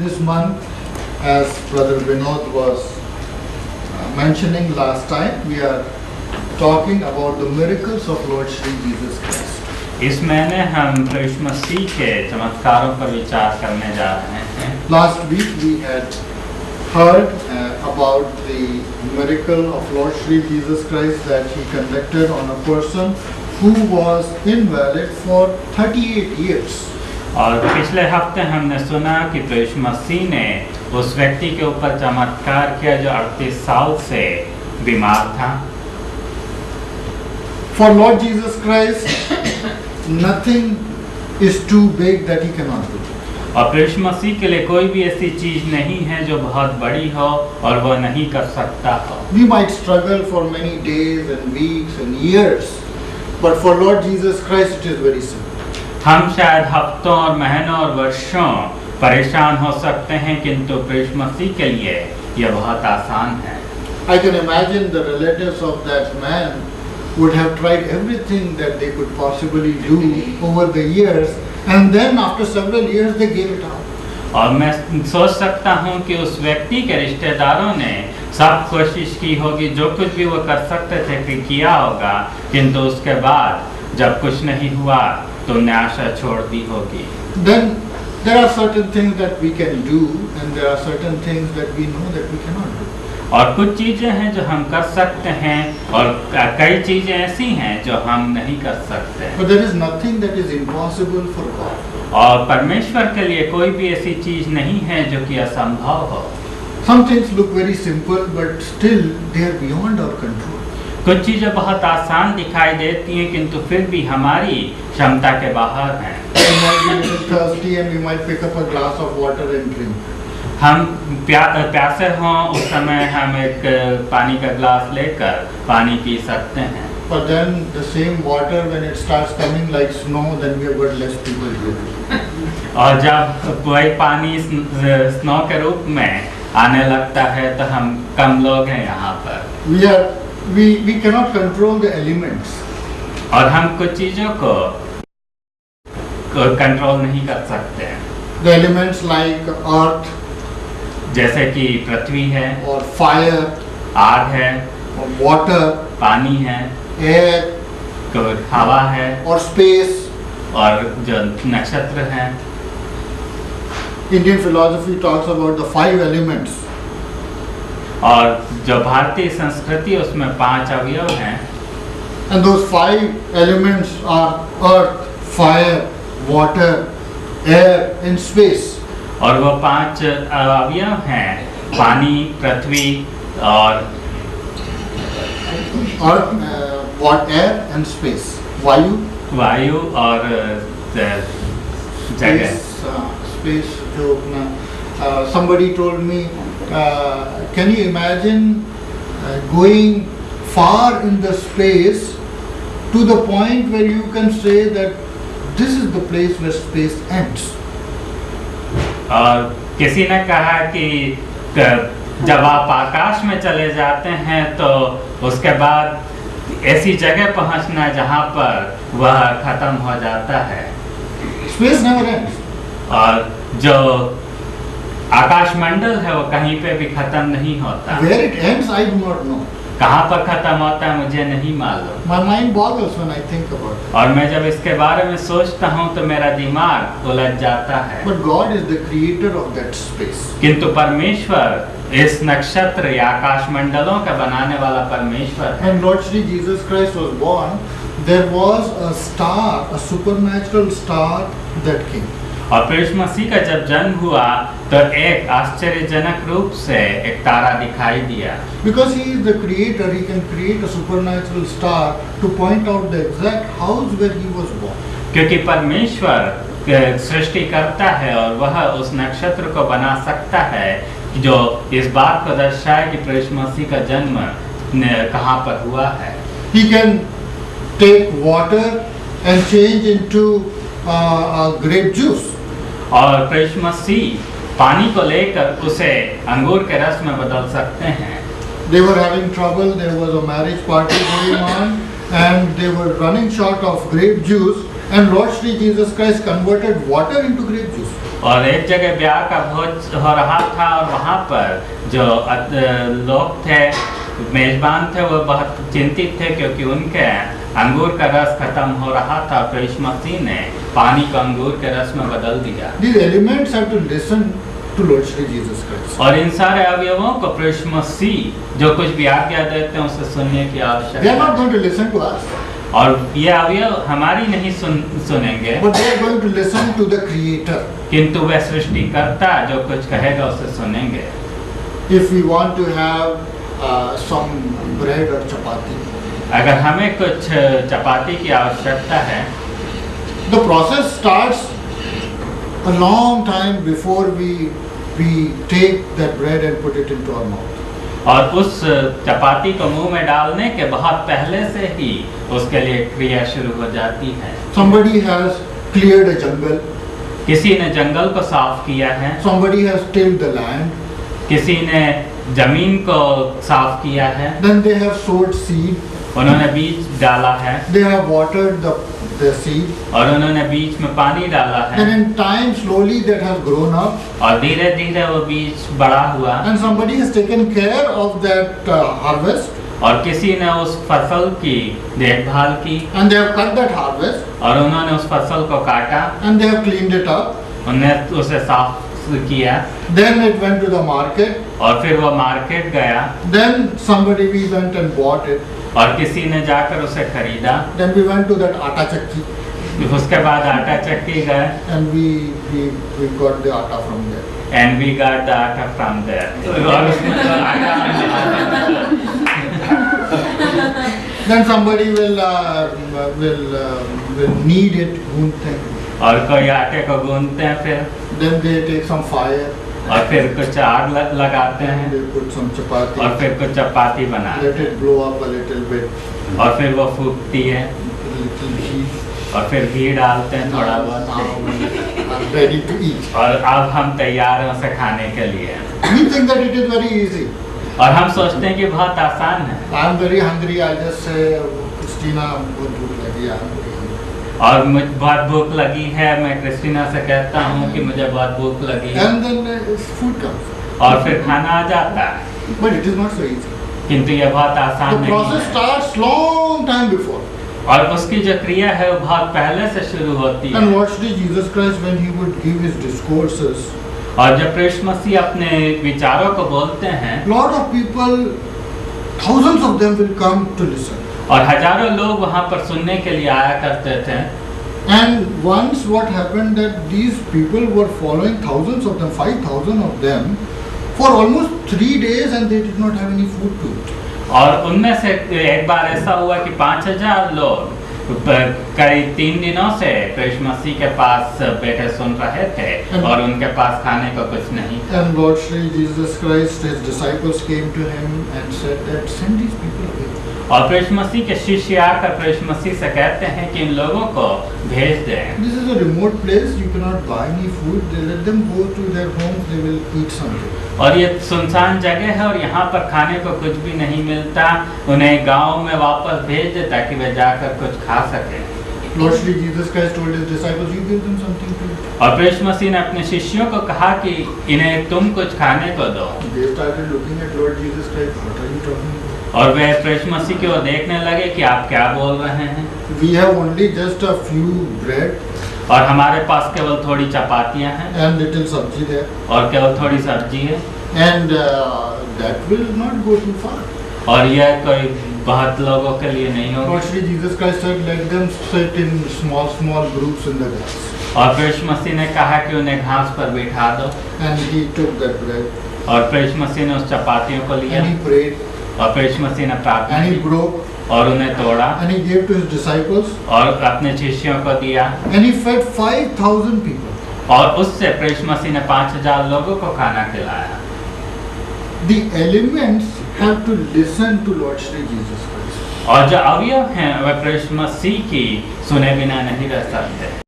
This month, as Brother Vinod was mentioning last time, we are talking about the miracles of Lord Shri Jesus Christ. इस महीने हम प्रभु मसीह के चमत्कारों पर विचार करने जा रहे हैं। Last week we had heard about the miracle of Lord Shri Jesus Christ that he conducted on a person who was invalid for 38 years. और पिछले हफ्ते हमने सुना कि प्रभु मसीह ने उस व्यक्ति के ऊपर चमत्कार किया जो 38 साल से बीमार था। For Lord Jesus Christ, nothing is too big that he cannot do. और प्रभु मसीह के लिए कोई भी ऐसी चीज नहीं है जो बहुत बड़ी हो और वह नहीं कर सकता हो। We might struggle for many days and weeks and years, but for Lord Jesus Christ it is very simple. हम शायद हफ्तों और महीनों और वर्षों परेशान हो सकते हैं, किंतु प्रभु मसीह के लिए यह बहुत आसान है। I can imagine the relatives of that man would have tried everything that they could possibly do over the years, and then after several years they gave it up. और मैं सोच सकता हूँ कि उस व्यक्ति के रिश्तेदारों ने सब कोशिश की होगी, जो कुछ भी वो कर सकते थे कि किया होगा, किंतु उसके बाद जब कुछ नहीं हुआ तो उन्हें आशा छोड़ दी होगी। Then there are certain things that we can do, and there are certain things that we know that we cannot do. और कुछ चीजें हैं जो हम कर सकते हैं और कई चीजें ऐसी हैं जो हम नहीं कर सकते। But there is nothing that is impossible for God. और परमेश्वर के लिए कोई भी ऐसी चीज नहीं है जो कि असंभव हो। Some things look very simple, but still they are beyond our control. कुछ चीजें बहुत आसान दिखाई देती हैं, किंतु फिर भी हमारी क्षमता के बाहर हैं। We might be a little thirsty and we might pick up a glass of water and drink. हम प्यासे हों उस समय हम एक पानी का ग्लास लेकर पानी पी सकते हैं। But then the same water, when it starts coming like snow, then we have got less people here. और जब वही पानी स्नो के रूप में आने लगता है तो हम कम लोग हैं यहाँ पर। We cannot control the elements. और हम कुछ चीजों को कंट्रोल नहीं कर सकते हैं। The elements like earth, जैसे कि पृथ्वी है, or fire, आग है, or water, पानी है, air, हवा है, or space. और जो नक्षत्र हैं। Indian philosophy talks about the 5 elements. और जो भारतीय संस्कृति उसमें 5 अवयव हैं। And those 5 elements are earth, fire, water, air, and space. और वो 5 अवयव हैं, पानी, पृथ्वी और air and space. वायु और जगह। Space जो अपना somebody told me, can you imagine going far in the space to the point where you can say that this is the place where space ends. और किसी ने कहा कि जब आप आकाश में चले जाते हैं तो उसके बाद ऐसी जगह पहुंचना जहां पर वह खत्म हो जाता है। Space never ends. और जो आकाश मंडल है वो कहीं पे भी खत्म नहीं होता। Where it ends, I do not know. कहाँ पर खत्म होता है मुझे नहीं मालूम। My mind boggles when I think about it. और मैं जब इसके बारे में सोचता हूँ तो मेरा दिमाग उलझ जाता है। But God is the creator of that space. किंतु परमेश्वर इस नक्षत्र या आकाश मंडलों का बनाने वाला परमेश्वर है। When Lord Shri Jesus Christ was born, there was a star, a supernatural star that came. और प्रभु मसीह का जब जन्म हुआ तो एक आश्चर्यजनक रूप से एक तारा दिखाई दिया। Because he is the creator, he can create a supernatural star to point out the exact house where he was born. क्योंकि परमेश्वर सृष्टि करता है और वह उस नक्षत्र को बना सकता है जो इस बात को दर्शाए कि प्रभु मसीह का जन्म कहाँ पर हुआ है। He can take water and change into grape juice. और प्रभु मसीह पानी को लेकर उसे अंगूर के रस में बदल सकते हैं। They were having trouble. There was a marriage party going on, and they were running short of grape juice. And Lord Shri Jesus Christ converted water into grape juice. और एक जगह ब्याह का भोज हो रहा था और वहाँ पर जो लोग थे, मेजबान थे, वो बहुत चिंतित थे क्योंकि उनके अंगूर का रस खत्म हो रहा था। तो यीशु मसीह ने पानी को अंगूर के रस में बदल दिया। These elements have to listen to Lord Shri Jesus Christ. और इन सारे अवयवों को यीशु मसीह जो कुछ भी आज्ञा देते हैं उसे सुनने की They are आवश्यकता not है। going to listen to us, और ये अवयव हमारी नहीं सुनेंगे, but they are going to listen to the Creator. किंतु वह सृष्टिकर्ता जो कुछ कहेगा उसे सुनेंगे। If we want to have some bread or chapati, अगर हमें कुछ चपाती की आवश्यकता है, the process starts a long time before we take that bread and put it into our mouth. और उस चपाती को मुंह में डालने के बहुत पहले से ही उसके लिए क्रिया शुरू हो जाती है। Somebody has cleared a jungle, किसी ने जंगल को साफ किया है, somebody has tilled the land, किसी ने जमीन को साफ किया है, then they have sowed seed, उन्होंने बीज डाला है they have watered the seed, और उन्होंने बीज में पानी डाला है, and in time slowly that has grown up, और धीरे धीरे वो बीज बड़ा हुआ, and somebody has taken care of that harvest, और किसी ने उस फसल की देखभाल की, and they have cut that harvest, और उन्होंने उस फसल को काटा, and they have cleaned it up, उन्होंने उसे साफ किया, then it went to the market, और फिर वो मार्केट गया, then somebody we went and bought it, और किसी ने जाकर उसे खरीदा, then we went to that atta chakki, उसके बाद आटा चक्की गए, and we got the atta from there. and we got the atta from there. और उसमें तो आटा Then somebody will knead it, गूंथते हैं. और कोई आटे को गूंथते हैं, फिर Then they take some fire, और फिर कुछ आग लगाते हैं, they put some chapati, और फिर कुछ चपाती बनाते let it blow up a little bit, हैं, और फिर वो फूकती है, little ghee. और फिर घी डालते हैं थोड़ा बहुत, Now we are ready to eat. और अब हम तैयार हैं उसे खाने के लिए। We think that it is very easy. और हम सोचते हैं कि बहुत आसान है, I am very hungry. I just say, Christina, बहुत भूख लगी, I am very hungry. और मुझे बहुत भूख लगी है, मैं क्रिस्टीना से कहता हूँ कि मुझे बहुत भूख लगी है, And then food comes. और फिर खाना आ जाता है। But it is not so easy. किंतु ये बहुत आसान The नहीं process है, starts long time before. और उसकी जो क्रिया है वो बहुत पहले से शुरू होती है। And watch the Jesus Christ when he would give his discourses. और जब यीशु मसीह अपने विचारों को बोलते हैं, Lot of people, thousands of them will come to listen. और हजारों लोग वहाँ पर सुनने के लिए आया करते थे। And once what happened that these people were following, thousands of them, 5,000 of them, for almost 3 days, and they did not have any food to eat. और उनमें से एक बार ऐसा हुआ कि 5,000 लोग करीब 3 दिनों से यीशु मसीह के पास बैठे सुन रहे थे, और उनके पास खाने को कुछ नहीं था। And Lord Shri Jesus Christ, his disciples came to him and said that send these people away. और यीशु मसीह के शिष्य आकर यीशु मसीह से कहते हैं कि इन लोगों को भेज दें। This is a remote place, you cannot buy any food, they let them go to their homes, they will eat something. और ये सुनसान जगह है और यहाँ पर खाने को कुछ भी नहीं मिलता, उन्हें गांव में वापस भेज दे ताकि वे जाकर कुछ खा सकें। Lord Shri Jesus Christ told his disciples, you give them something to eat. और यीशु मसीह ने अपने शिष्यों को कहा कि इन्हें तुम कुछ खाने को दो। They started looking at Lord Jesus Christ, what are you talking about? और वे यीशु मसीह की ओर देखने लगे कि आप क्या बोल रहे हैं, We have only just a few bread और हमारे पास केवल थोड़ी चपातियाँ हैं and little sabji there, और केवल थोड़ी सब्जी है, and that will not go too far. और यह कोई बहुत लोगों के लिए नहीं होगा। Lord Shri Jesus Christ said, let them sit in small groups in the grass. और यीशु मसीह ने कहा कि उन्हें घास पर बिठा दो, And he took that bread और यीशु मसीह ने उस चपातियों को लिया, and he prayed और यीशु मसीह ने प्रार्थना and he की broke और उन्हें तोड़ा and he gave to his disciples और अपने शिष्यों को दिया, and he fed 5,000 people. और उससे यीशु मसीह ने 5,000 लोगों को खाना खिलाया। The elements have to listen to Lord Shri Jesus Christ. और जो अवयव हैं वह यीशु मसीह की सुने बिना नहीं रह सकते।